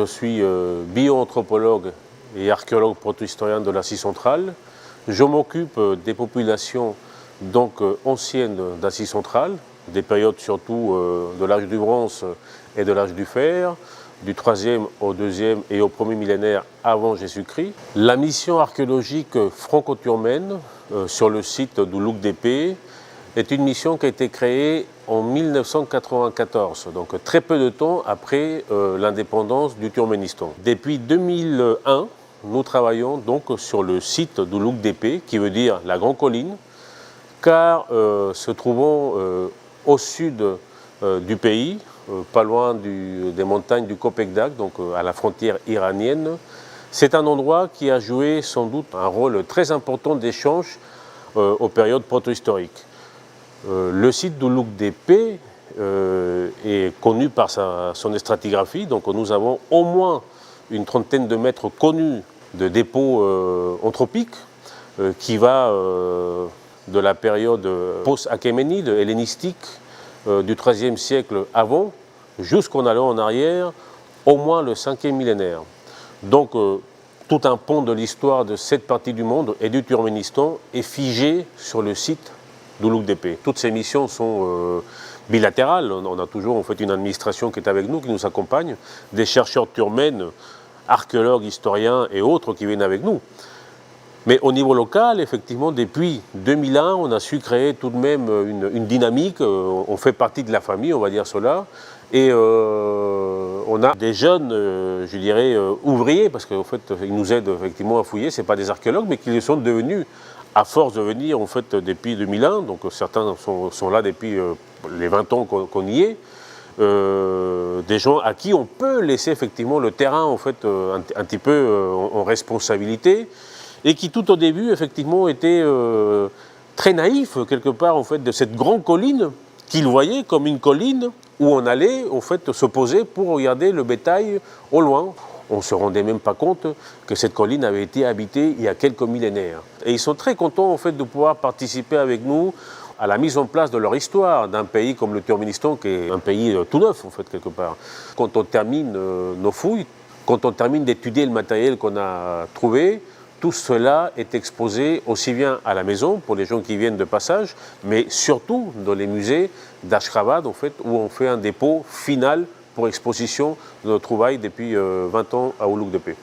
suis bio-anthropologue et archéologue protohistorien de l'Asie centrale. Je m'occupe des populations anciennes d'Asie centrale, des périodes surtout de l'âge du bronze et de l'âge du fer, du 3e au 2e et au 1er millénaire avant Jésus-Christ. La mission archéologique franco-turkmène sur le site d'Oulouk d'Épée est une mission qui a été créée en 1994, donc très peu de temps après l'indépendance du Turkménistan. Depuis 2001, nous travaillons donc sur le site d'Oulouk d'Épée, qui veut dire la Grande Colline, car se trouvant au sud du pays, pas loin des montagnes du Köpekdağ, donc à la frontière iranienne, c'est un endroit qui a joué sans doute un rôle très important d'échange aux périodes protohistoriques. Le site d'Oulouk d'Épée est connu par son stratigraphie, donc nous avons au moins une trentaine de mètres connus de dépôts anthropiques qui va de la période post-achéménide, hellénistique, du XIIIe siècle avant, jusqu'en allant en arrière, au moins le 5e millénaire. Donc tout un pan de l'histoire de cette partie du monde et du Turkménistan est figé sur le site d'Oulouk d'Épée. Toutes ces missions sont bilatérales. On a toujours en fait une administration qui est avec nous, qui nous accompagne, des chercheurs turkmènes, archéologues, historiens et autres qui viennent avec nous. Mais au niveau local, effectivement, depuis 2001, on a su créer tout de même une dynamique. On fait partie de la famille, on va dire cela. Et on a des jeunes, je dirais, ouvriers, parce qu'en fait, ils nous aident effectivement à fouiller. Ce n'est pas des archéologues, mais qui le sont devenus à force de venir en fait depuis 2001, donc certains sont là depuis les 20 ans qu'on y est, des gens à qui on peut laisser effectivement le terrain en fait un petit peu en responsabilité, et qui tout au début effectivement étaient très naïfs quelque part en fait de cette grande colline qu'ils voyaient comme une colline où on allait en fait se poser pour regarder le bétail au loin. On ne se rendait même pas compte que cette colline avait été habitée il y a quelques millénaires. Et ils sont très contents en fait, de pouvoir participer avec nous à la mise en place de leur histoire d'un pays comme le Turkménistan, qui est un pays tout neuf en fait quelque part. Quand on termine nos fouilles, quand on termine d'étudier le matériel qu'on a trouvé, tout cela est exposé aussi bien à la maison pour les gens qui viennent de passage, mais surtout dans les musées d'Ashgabat en fait, où on fait un dépôt final pour exposition de nos trouvailles depuis 20 ans à Oulouk d'Épée.